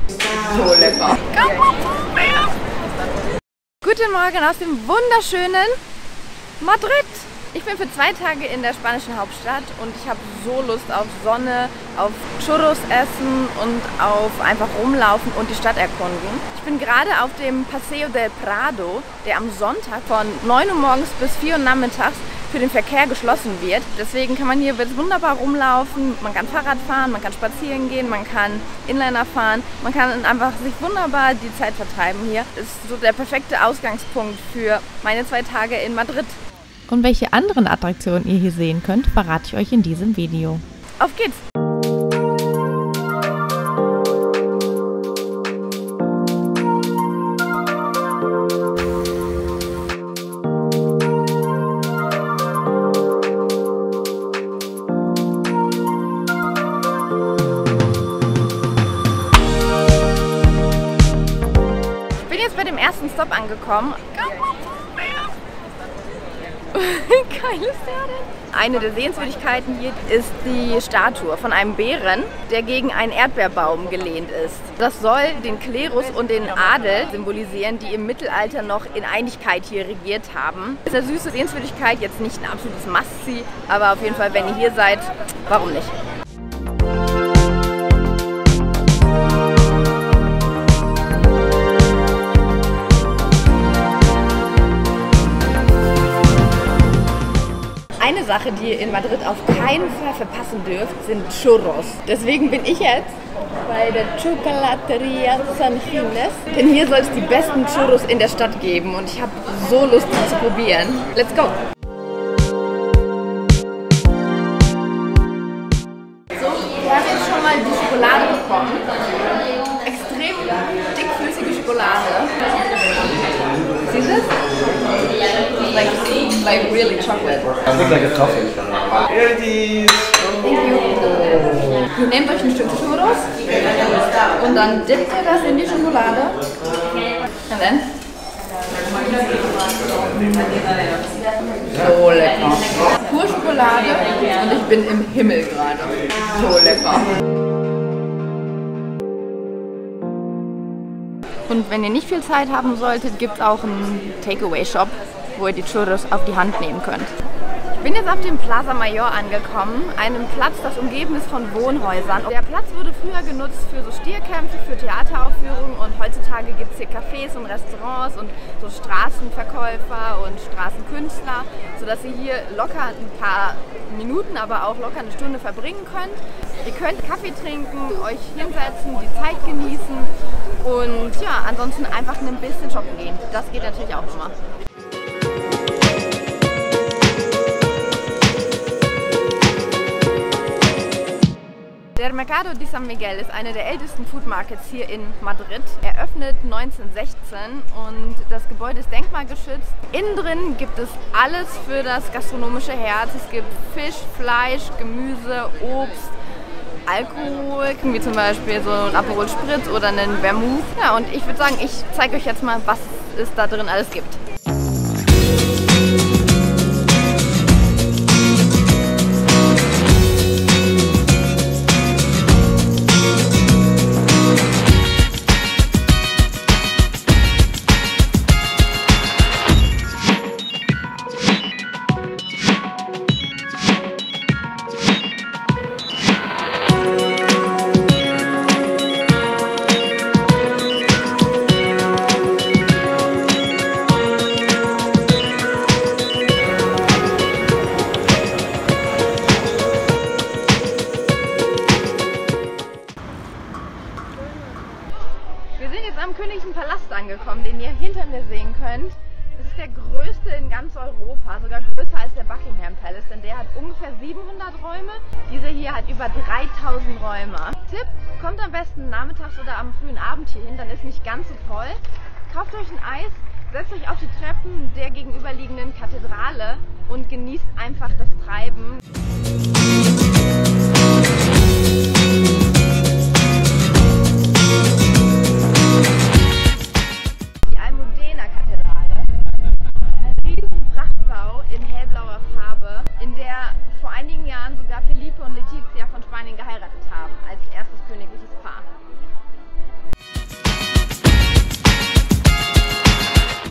So lecker. Guten Morgen aus dem wunderschönen Madrid. Ich bin für 2 Tage in der spanischen Hauptstadt und ich habe so Lust auf Sonne, auf Churros essen und auf einfach rumlaufen und die Stadt erkunden. Ich bin gerade auf dem Paseo del Prado, der am Sonntag von 9 Uhr morgens bis 4 Uhr nachmittags für den Verkehr geschlossen wird. Deswegen kann man hier wunderbar rumlaufen, man kann Fahrrad fahren, man kann spazieren gehen, man kann Inliner fahren, man kann einfach sich wunderbar die Zeit vertreiben hier. Das ist so der perfekte Ausgangspunkt für meine 2 Tage in Madrid. Und welche anderen Attraktionen ihr hier sehen könnt, verrate ich euch in diesem Video. Auf geht's! Ich bin jetzt bei dem ersten Stop angekommen. Geil ist der denn? Eine der Sehenswürdigkeiten hier ist die Statue von einem Bären, der gegen einen Erdbeerbaum gelehnt ist. Das soll den Klerus und den Adel symbolisieren, die im Mittelalter noch in Einigkeit hier regiert haben. Das ist eine süße Sehenswürdigkeit, jetzt nicht ein absolutes Must-See, aber auf jeden Fall, wenn ihr hier seid, warum nicht? Eine Sache, die ihr in Madrid auf keinen Fall verpassen dürft, sind Churros. Deswegen bin ich jetzt bei der Chocolateria San Ginés. Denn hier soll es die besten Churros in der Stadt geben und ich habe so Lust, die zu probieren. Let's go! So, wir haben jetzt schon mal die Schokolade bekommen. Extrem dickflüssige Schokolade. Siehst du es? Like really chocolate. I think like a toffee. Here it is. Thank you. Ihr nehmt euch ein Stück Churros und dann dippt ihr das in die Schokolade. Und dann? So lecker. Pur Schokolade und ich bin im Himmel gerade. So lecker. Und wenn ihr nicht viel Zeit haben solltet, gibt es auch einen Takeaway-Shop, wo ihr die Churros auf die Hand nehmen könnt. Ich bin jetzt auf dem Plaza Mayor angekommen, einem Platz, das umgeben ist von Wohnhäusern. Der Platz wurde früher genutzt für so Stierkämpfe, für Theateraufführungen und heutzutage gibt es hier Cafés und Restaurants und so Straßenverkäufer und Straßenkünstler, sodass ihr hier locker ein paar Minuten, aber auch locker eine Stunde verbringen könnt. Ihr könnt Kaffee trinken, euch hinsetzen, die Zeit genießen und ja, ansonsten einfach ein bisschen shoppen gehen. Das geht natürlich auch immer. Der Mercado de San Miguel ist einer der ältesten Food Markets hier in Madrid. Eröffnet 1916 und das Gebäude ist denkmalgeschützt. Innen drin gibt es alles für das gastronomische Herz. Es gibt Fisch, Fleisch, Gemüse, Obst, Alkohol, wie zum Beispiel so ein Aperol Spritz oder einen Vermouth. Ja, und ich würde sagen, ich zeige euch jetzt mal, was es da drin alles gibt. Königlichen Palast angekommen, den ihr hinter mir sehen könnt. Das ist der größte in ganz Europa, sogar größer als der Buckingham Palace, denn der hat ungefähr 700 Räume. Dieser hier hat über 3000 Räume. Tipp, kommt am besten nachmittags oder am frühen Abend hier hin, dann ist nicht ganz so voll. Kauft euch ein Eis, setzt euch auf die Treppen der gegenüberliegenden Kathedrale und genießt einfach das Treiben.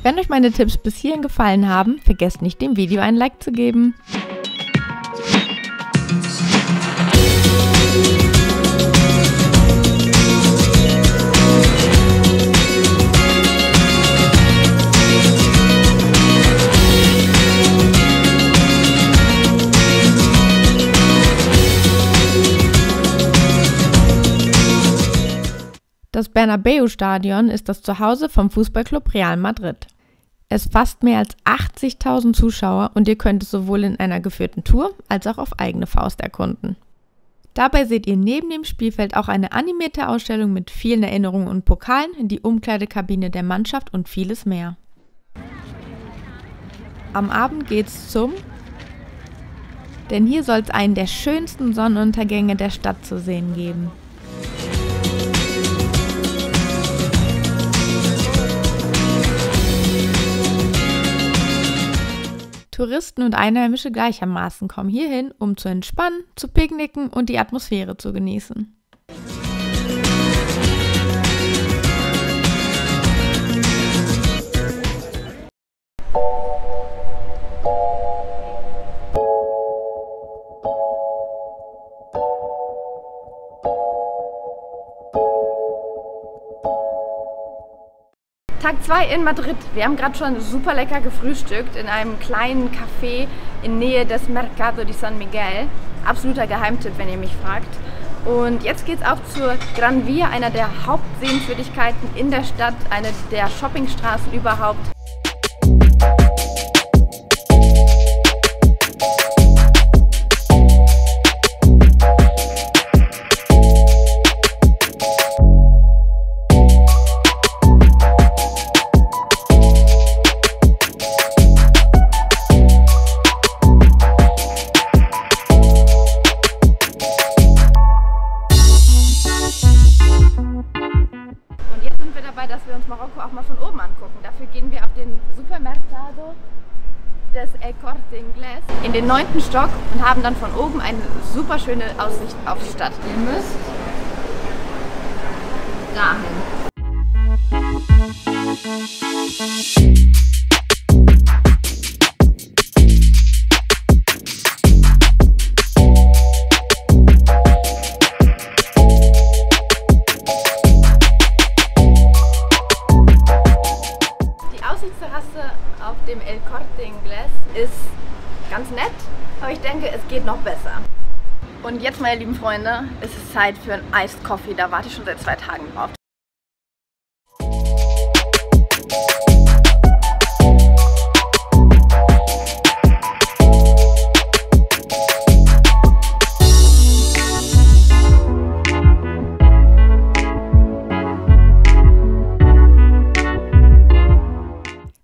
Wenn euch meine Tipps bis hierhin gefallen haben, vergesst nicht, dem Video einen Like zu geben. Das Bernabéu-Stadion ist das Zuhause vom Fußballclub Real Madrid. Es fasst mehr als 80.000 Zuschauer und ihr könnt es sowohl in einer geführten Tour als auch auf eigene Faust erkunden. Dabei seht ihr neben dem Spielfeld auch eine animierte Ausstellung mit vielen Erinnerungen und Pokalen, die Umkleidekabine der Mannschaft und vieles mehr. Am Abend geht's denn hier soll es einen der schönsten Sonnenuntergänge der Stadt zu sehen geben. Touristen und Einheimische gleichermaßen kommen hierhin, um zu entspannen, zu picknicken und die Atmosphäre zu genießen. Tag 2 in Madrid. Wir haben gerade schon super lecker gefrühstückt in einem kleinen Café in Nähe des Mercado de San Miguel. Absoluter Geheimtipp, wenn ihr mich fragt. Und jetzt geht es auch zur Gran Via, einer der Hauptsehenswürdigkeiten in der Stadt, eine der Shoppingstraßen überhaupt. Dass wir uns Marokko auch mal von oben angucken. Dafür gehen wir auf den Supermercado des El Corte Inglés in den 9. Stock und haben dann von oben eine super schöne Aussicht auf die Stadt. Ihr müsst dahin. Auf dem El Corte Inglés ist ganz nett, aber ich denke, es geht noch besser. Und jetzt, meine lieben Freunde, ist es Zeit für einen Iced Coffee. Da warte ich schon seit 2 Tagen drauf.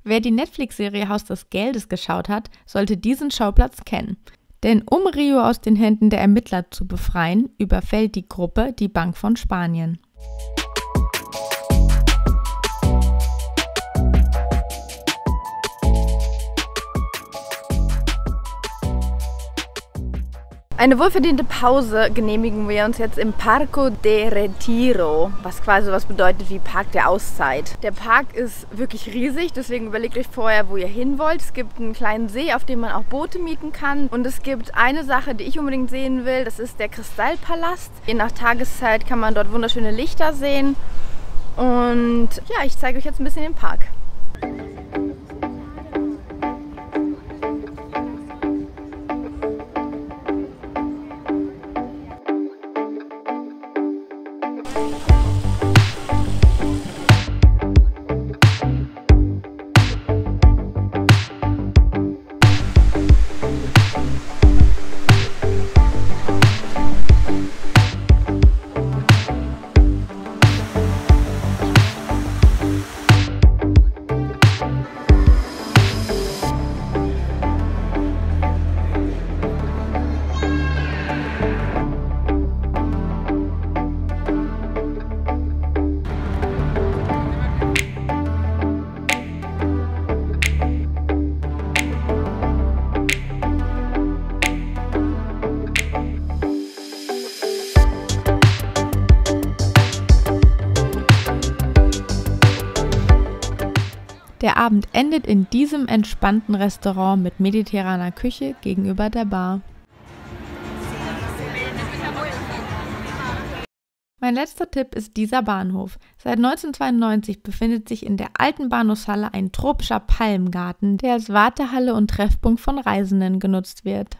Wer die Netflix-Serie Haus des Geldes geschaut hat, sollte diesen Schauplatz kennen. Denn um Rio aus den Händen der Ermittler zu befreien, überfällt die Gruppe die Bank von Spanien. Eine wohlverdiente Pause genehmigen wir uns jetzt im Parco de Retiro, was quasi was bedeutet wie Park der Auszeit. Der Park ist wirklich riesig, deswegen überlegt euch vorher, wo ihr hin wollt. Es gibt einen kleinen See, auf dem man auch Boote mieten kann. Und es gibt eine Sache, die ich unbedingt sehen will, das ist der Kristallpalast. Je nach Tageszeit kann man dort wunderschöne Lichter sehen. Und ja, ich zeige euch jetzt ein bisschen den Park. Der Abend endet in diesem entspannten Restaurant mit mediterraner Küche gegenüber der Bar. Mein letzter Tipp ist dieser Bahnhof. Seit 1992 befindet sich in der alten Bahnhofshalle ein tropischer Palmgarten, der als Wartehalle und Treffpunkt von Reisenden genutzt wird.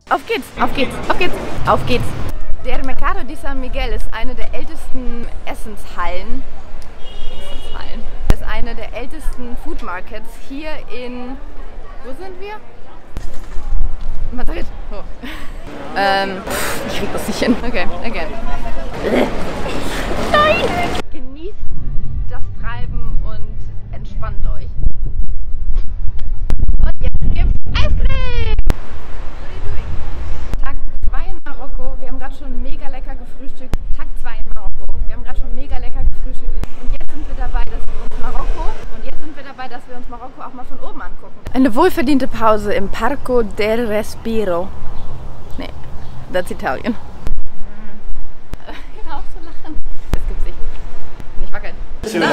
Auf geht's, auf geht's, auf geht's, auf geht's. Der Mercado de San Miguel ist eine der ältesten Essenshallen. Das ist eine der ältesten Food Markets hier in... Wo sind wir? Madrid. Oh. Ich krieg das nicht hin. Okay, again. Nein! Genießt das Treiben und entspannt euch. Und jetzt gibt's Eiscreme! Tag 2 in Marokko. Wir haben gerade schon mega lecker gefrühstückt. Tag 2 in Marokko. Wir haben gerade schon mega lecker gefrühstückt. Und jetzt sind wir dabei, dass wir uns Marokko auch mal von oben angucken. Eine wohlverdiente Pause im Parco del Respiro. Nee, that's Italian. Genau, so lachen. Das gibt's nicht. Nicht wackeln. Bis dann.